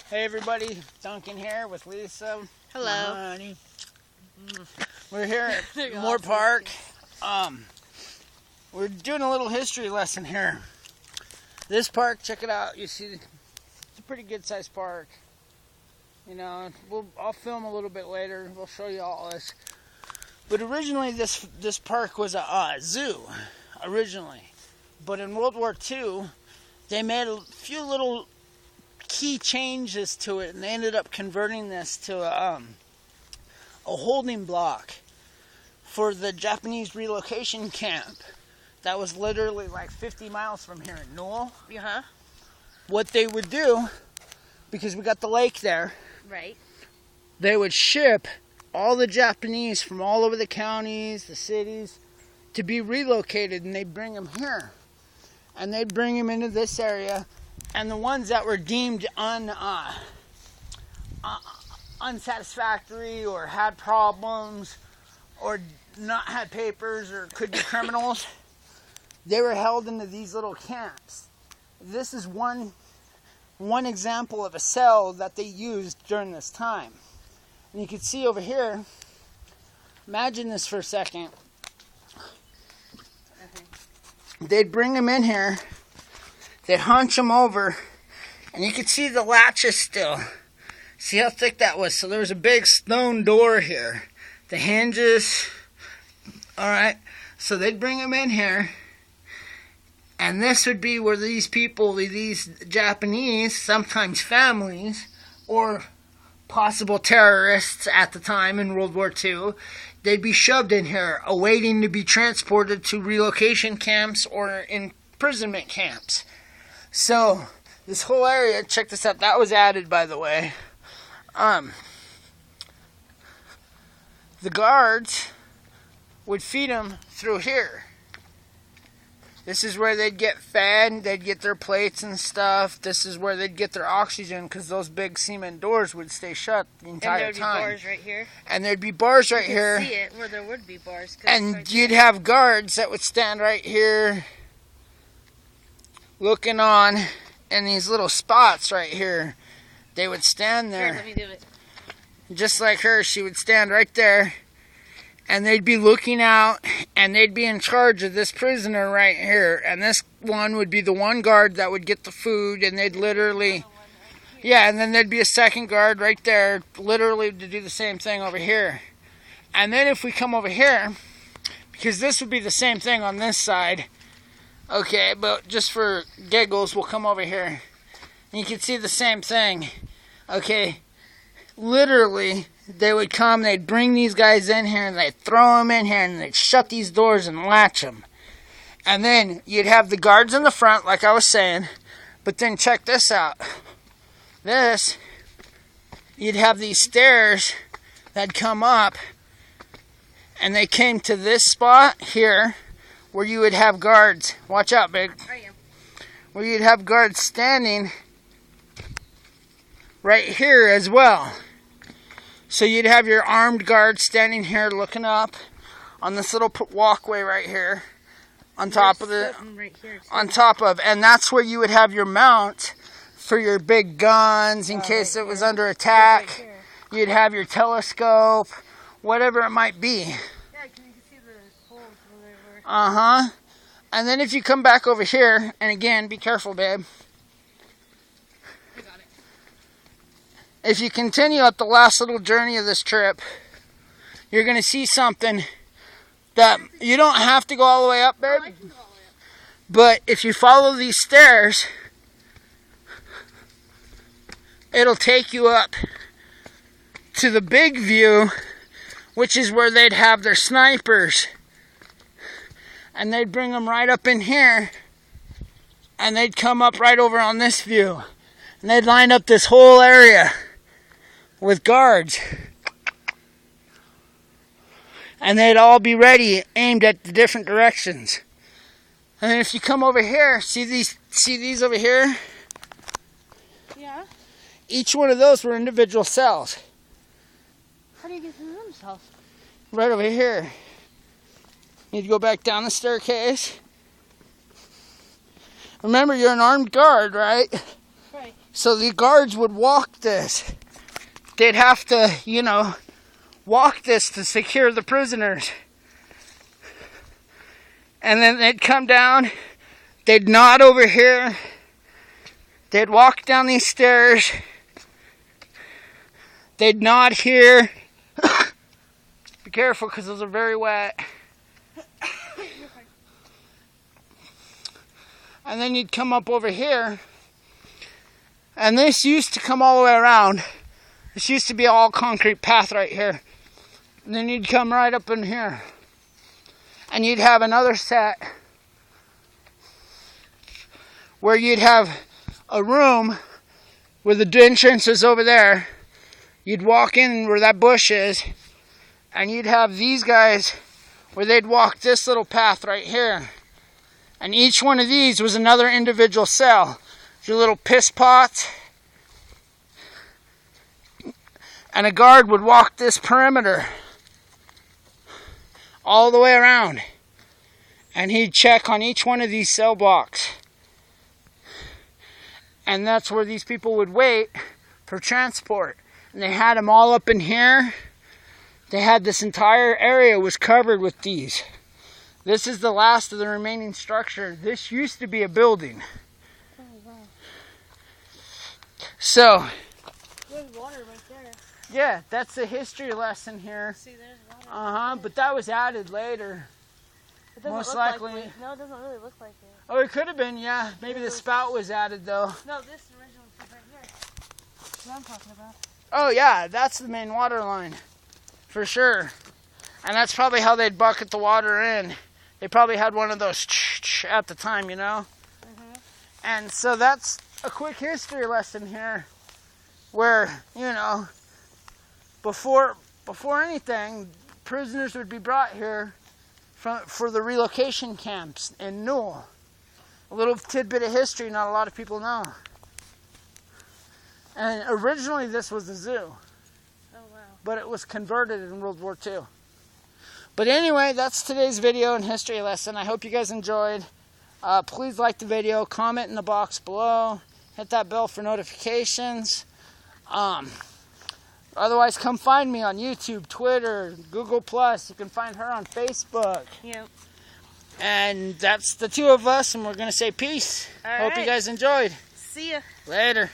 Hey everybody, Duncan here with Lisa. Hello. Honey. We're here at Moore Park. We're doing a little history lesson here. This park, check it out. You see, it's a pretty good sized park. You know, I'll film a little bit later. We'll show you all this. But originally, this park was a zoo. Originally, but in World War II, they made a few little key changes to it, and they ended up converting this to a holding block for the Japanese relocation camp that was literally like 50 miles from here in Newell. Uh-huh. What they would do, because we got the lake there, Right. they would ship all the Japanese from all over the counties, the cities, to be relocated, and they'd bring them here. And they'd bring them into this area, and the ones that were deemed unsatisfactory or had problems or not had papers or could be criminals, they were held into these little camps. This is one example of a cell that they used during this time. And you can see over here, imagine this for a second. They'd bring them in here, they'd hunch them over, and you could see the latches still. See how thick that was? So there was a big stone door here. The hinges, alright, so they'd bring them in here, and this would be where these people, these Japanese, sometimes families, or possible terrorists at the time in World War II, they'd be shoved in here, awaiting to be transported to relocation camps or imprisonment camps. So, this whole area, check this out, that was added, by the way. The guards would feed them through here. This is where they'd get fed, they'd get their plates and stuff. This is where they'd get their oxygen, because those big cement doors would stay shut the entire time. And there'd be bars right here. And there'd be bars right here. You could see it where there would be bars. And right you'd have guards that would stand right here, looking on, in these little spots right here. They would stand there. Here, let me do it. Just like her, she would stand right there. And they'd be looking out, and they'd be in charge of this prisoner right here. And this one would be the one guard that would get the food, and they'd literally... Yeah, and then there'd be a second guard right there, literally to do the same thing over here. And then if we come over here, because this would be the same thing on this side, okay, but just for giggles, we'll come over here. And you can see the same thing, okay. Literally, they would come, they'd bring these guys in here, and they'd throw them in here, and they'd shut these doors and latch them. And then you'd have the guards in the front, like I was saying, but then check this out. This, you'd have these stairs that come up, and they came to this spot here, where you would have guards. Watch out, big. I am. Where you'd have guards standing right here as well. So you'd have your armed guards standing here looking up on this little walkway right here on top of the and that's where you would have your mount for your big guns in case it was under attack. You'd have your telescope, whatever it might be. Yeah, you can see the holes where they were. And then if you come back over here, and again, be careful, babe. If you continue up the last little journey of this trip, you're going to see something that you don't have to go all the way up, babe. But if you follow these stairs, it'll take you up to the big view, which is where they'd have their snipers. And they'd bring them right up in here, and they'd come up right over on this view. And they'd line up this whole area with guards, and they'd all be ready, aimed at the different directions. And then if you come over here, see these over here? Yeah. Each one of those were individual cells. How do you get through them cells? Right over here. Need to go back down the staircase. Remember, you're an armed guard, right? Right. So the guards would walk this. They'd have to, you know, walk this to secure the prisoners. And then they'd come down, they'd nod over here, they'd walk down these stairs, they'd nod here. Be careful because those are very wet. And then you'd come up over here, and this used to come all the way around. This used to be all concrete path right here. And then you'd come right up in here. And you'd have another set where you'd have a room where the entrance is over there. You'd walk in where that bush is, and you'd have these guys where they'd walk this little path right here. And each one of these was another individual cell. Your little piss pots. And a guard would walk this perimeter all the way around, and he'd check on each one of these cell blocks, and that's where these people would wait for transport. And they had them all up in here. They had this entire area was covered with these. This is the last of the remaining structure. This used to be a building. Oh, wow. So There's water right there. yeah, that's the history lesson here. See, there's water. But that was added later. It doesn't Most look likely. Like it. No, it doesn't really look like it. Oh, it could have been, yeah. Maybe the spout was added, though. No, this original stuff right here. That's what I'm talking about. Oh, yeah, that's the main water line. For sure. And that's probably how they'd bucket the water in. They probably had one of those at the time, you know? Mm-hmm. And so that's a quick history lesson here. Where, you know, before anything, prisoners would be brought here for the relocation camps in Newell. A little tidbit of history not a lot of people know. And originally this was a zoo. Oh, wow. But it was converted in World War II. But anyway, that's today's video and history lesson. I hope you guys enjoyed. Please like the video, comment in the box below, hit that bell for notifications. Otherwise, come find me on YouTube, Twitter, Google+. You can find her on Facebook. Yep. And that's the two of us, and we're going to say peace. All Hope you right. guys enjoyed. See ya. Later.